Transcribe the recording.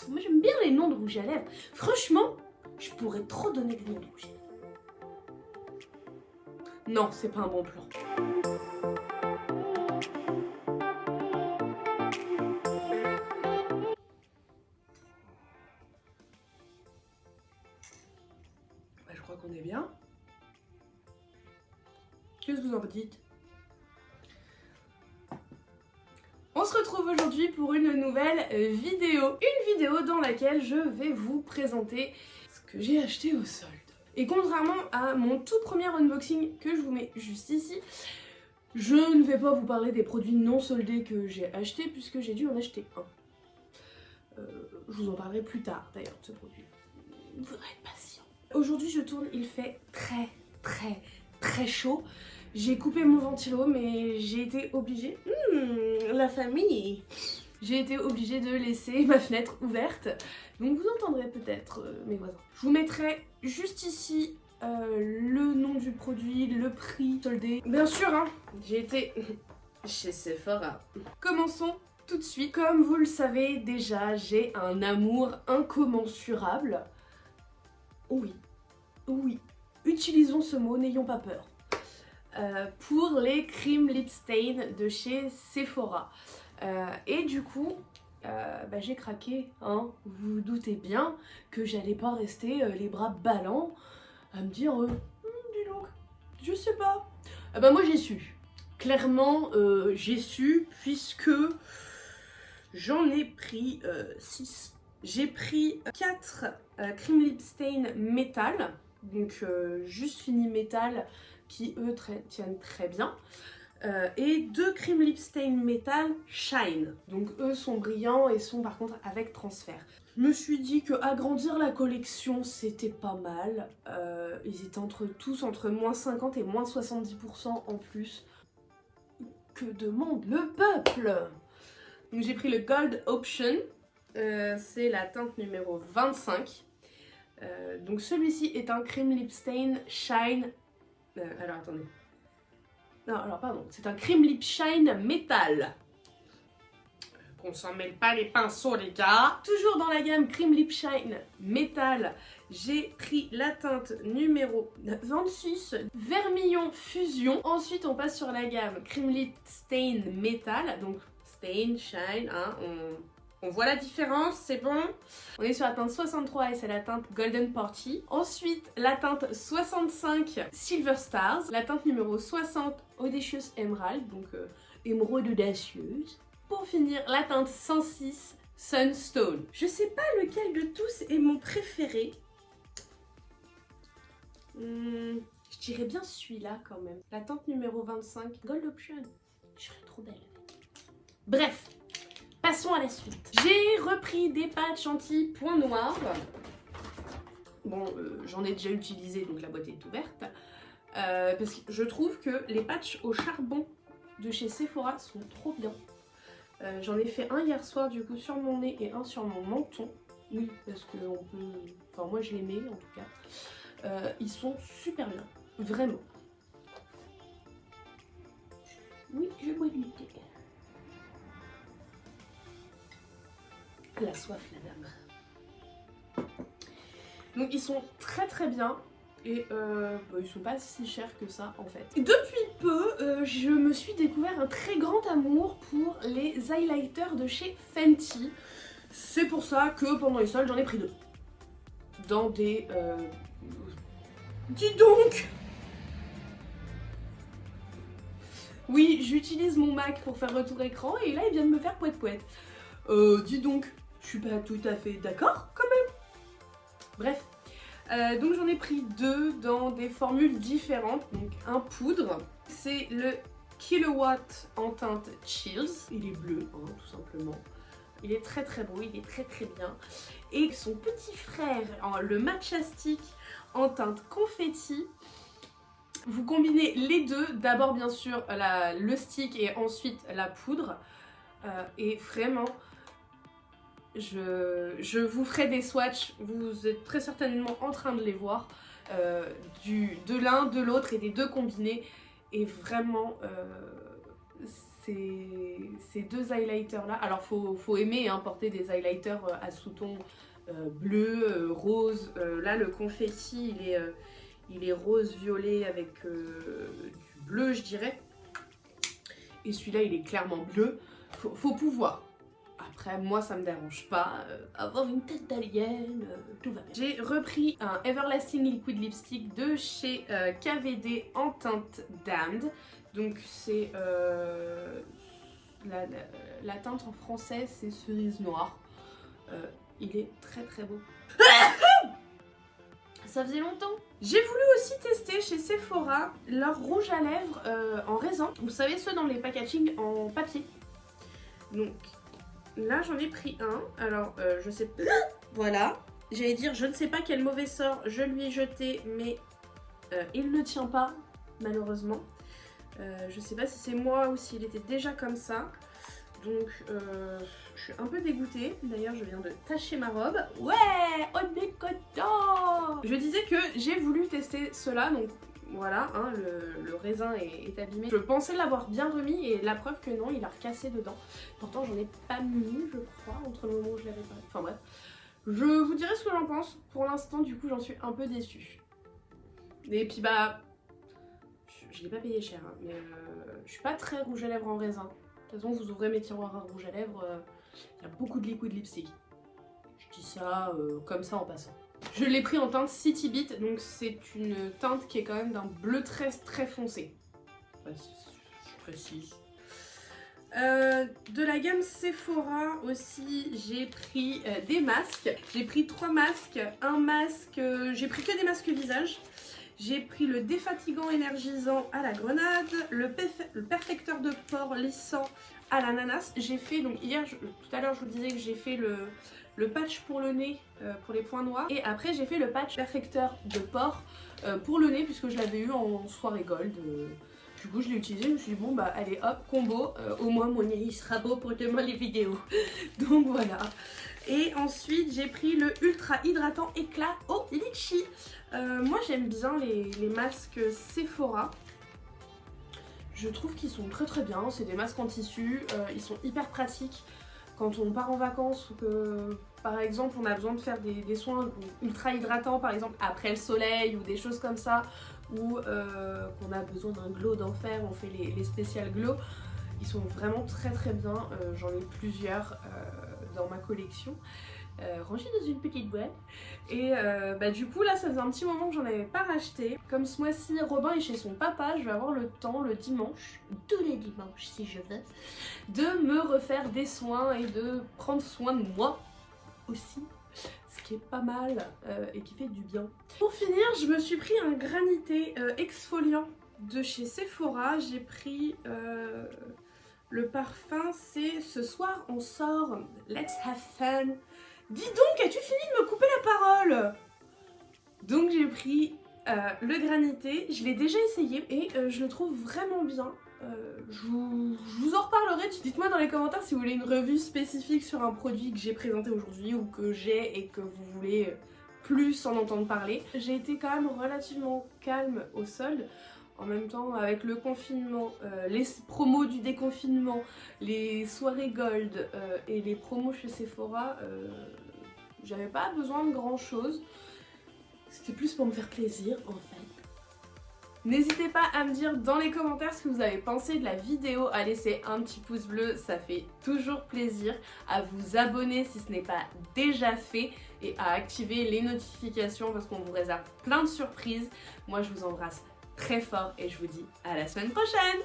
Moi j'aime bien les noms de rouge à lèvres. Franchement, je pourrais trop donner des noms de rouge à lèvres. Non, c'est pas un bon plan. Bah, je crois qu'on est bien. Qu'est-ce que vous en dites? On se retrouve aujourd'hui pour une nouvelle vidéo. Une vidéo dans laquelle je vais vous présenter ce que j'ai acheté au solde. Et contrairement à mon tout premier unboxing que je vous mets juste ici, je ne vais pas vous parler des produits non soldés que j'ai achetés puisque j'ai dû en acheter un. Je vous en parlerai plus tard d'ailleurs de ce produit. Il faudra être patient. Aujourd'hui je tourne, il fait très chaud. J'ai coupé mon ventilo mais j'ai été obligée... la famille. J'ai été obligée de laisser ma fenêtre ouverte. Donc vous entendrez peut-être mes voisins. Je vous mettrai juste ici le nom du produit, le prix soldé. Bien sûr, hein, j'ai été chez Sephora. Commençons tout de suite. Comme vous le savez déjà, j'ai un amour incommensurable. Oui, utilisons ce mot, n'ayons pas peur. Pour les Cream Lip Stain de chez Sephora. Et du coup, bah, j'ai craqué, hein. Vous vous doutez bien que j'allais pas rester les bras ballants à me dire dis donc, je sais pas. Bah moi j'ai su. Clairement, j'ai su puisque j'en ai pris 6. J'ai pris 4 Cream Lip Stain métal, donc juste fini métal, qui eux tiennent très bien. Et 2 Cream Lip Stain métal shine, donc eux sont brillants et sont par contre avec transfert. Je me suis dit que agrandir la collection c'était pas mal. Ils étaient tous entre moins 50 et moins 70% en plus. Que demande le peuple? Donc j'ai pris le Gold Option, c'est la teinte numéro 25. Donc celui-ci est un Cream Lip Stain shine. Alors attendez. Non, alors pardon, c'est un Cream Lip Shine métal. Qu'on s'en mêle pas les pinceaux, les gars. Toujours dans la gamme Cream Lip Shine métal, j'ai pris la teinte numéro 26, Vermillon Fusion. Ensuite, on passe sur la gamme Cream Lip Stain métal, donc Stain, Shine, hein, on voit la différence, c'est bon. On est sur la teinte 63 et c'est la teinte Golden Party. Ensuite, la teinte 65 Silver Stars. La teinte numéro 60 Audacious Emerald, donc émeraude audacieuse. Pour finir, la teinte 106 Sunstone. Je sais pas lequel de tous est mon préféré. Je dirais bien celui-là quand même. La teinte numéro 25 Gold Option. Je serais trop belle. Bref. Passons à la suite. J'ai repris des patchs anti-point noir. Bon, j'en ai déjà utilisé, donc la boîte est ouverte. Parce que je trouve que les patchs au charbon de chez Sephora sont trop bien. J'en ai fait un hier soir du coup sur mon nez et un sur mon menton. Oui, parce que on peut... Enfin moi je les mets en tout cas. Ils sont super bien, vraiment. Oui, je bois du thé. La soif, la dame. Donc ils sont très bien et bah, ils sont pas si chers que ça en fait. Depuis peu, je me suis découvert un très grand amour pour les highlighters de chez Fenty. C'est pour ça que pendant les soldes j'en ai pris 2. Dans des... Dis donc! Oui, j'utilise mon Mac pour faire retour écran et là il vient de me faire poète. Dis donc, je suis pas tout à fait d'accord quand même. Bref, donc j'en ai pris 2 dans des formules différentes. Donc un poudre, c'est le Kilowatt en teinte Chills. Il est bleu, hein, tout simplement. Il est très beau, il est très bien. Et son petit frère, le Matcha Stick en teinte confetti. Vous combinez les deux, d'abord bien sûr le stick et ensuite la poudre. Et vraiment, je vous ferai des swatchs, vous êtes très certainement en train de les voir, de l'un, de l'autre et des deux combinés. Et vraiment, ces deux highlighters là. Alors faut aimer hein, porter des highlighters à sous-ton bleu, rose. Là le confetti il est rose violet avec du bleu je dirais. Et celui-là il est clairement bleu. Faut pouvoir. Après moi ça me dérange pas. Avoir une tête d'alien, tout va bien. J'ai repris un Everlasting Liquid Lipstick de chez KVD en teinte Damned. Donc c'est la teinte en français c'est cerise noire. Il est très très beau. Ça faisait longtemps. J'ai voulu aussi tester chez Sephora leur rouge à lèvres en raisin. Vous savez ceux dans les packaging en papier. Donc là j'en ai pris un. Alors je sais pas. Voilà. J'allais dire je ne sais pas quel mauvais sort je lui ai jeté mais il ne tient pas malheureusement. Je sais pas si c'est moi ou s'il était déjà comme ça. Donc je suis un peu dégoûtée. D'ailleurs je viens de tacher ma robe. Ouais, on est content. Je disais que j'ai voulu tester cela. Donc voilà, hein, le raisin est abîmé. Je pensais l'avoir bien remis et la preuve que non, il a recassé dedans. Pourtant j'en ai pas mis je crois entre le moment où je l'avais pas. Enfin bref. Je vous dirai ce que j'en pense. Pour l'instant du coup j'en suis un peu déçue. Et puis bah... Je l'ai pas payé cher, hein, mais je suis pas très rouge à lèvres en raisin. De toute façon, vous ouvrez mes tiroirs à rouge à lèvres, il y a beaucoup de liquid lipstick. Je dis ça comme ça en passant. Je l'ai pris en teinte City Beat, donc c'est une teinte qui est quand même d'un bleu très très foncé. Je précise. De la gamme Sephora aussi, j'ai pris des masques. J'ai pris 3 masques. Un masque, j'ai pris que des masques visage. J'ai pris le défatigant énergisant à la grenade, le perfecteur de pores lissant à l'ananas. J'ai fait, donc hier, tout à l'heure je vous disais que j'ai fait le patch pour le nez, pour les points noirs. Et après j'ai fait le patch perfecteur de pores pour le nez puisque je l'avais eu en soirée gold. Du coup je l'ai utilisé, je me suis dit bon bah allez hop, combo, au moins mon nez il sera beau pour demain les vidéos. Donc voilà. Et ensuite j'ai pris le ultra hydratant éclat au litchi. Moi j'aime bien les masques Sephora. Je trouve qu'ils sont très très bien, c'est des masques en tissu, ils sont hyper pratiques quand on part en vacances ou que par exemple on a besoin de faire des soins ultra hydratants par exemple après le soleil ou des choses comme ça ou qu'on a besoin d'un glow d'enfer, on fait les spécial glow. Ils sont vraiment très très bien, j'en ai plusieurs dans ma collection. Rangé dans une petite boîte et bah du coup là ça faisait un petit moment que j'en avais pas racheté. Comme ce mois-ci Robin est chez son papa, je vais avoir le temps le dimanche, tous les dimanches si je veux, de me refaire des soins et de prendre soin de moi aussi, ce qui est pas mal et qui fait du bien. Pour finir je me suis pris un granité exfoliant de chez Sephora. J'ai pris le parfum, c'est Ce soir on sort, let's have fun. Dis donc, as-tu fini de me couper la parole? Donc j'ai pris le granité, je l'ai déjà essayé et je le trouve vraiment bien. Je vous en reparlerai, dites-moi dans les commentaires si vous voulez une revue spécifique sur un produit que j'ai présenté aujourd'hui ou que j'ai et que vous voulez plus en entendre parler. J'ai été quand même relativement calme au solde. En même temps, avec le confinement, les promos du déconfinement, les soirées gold et les promos chez Sephora, j'avais pas besoin de grand chose. C'était plus pour me faire plaisir en fait. N'hésitez pas à me dire dans les commentaires ce que vous avez pensé de la vidéo, à laisser un petit pouce bleu, ça fait toujours plaisir, à vous abonner si ce n'est pas déjà fait et à activer les notifications parce qu'on vous réserve plein de surprises. Moi je vous embrasse très fort et je vous dis à la semaine prochaine.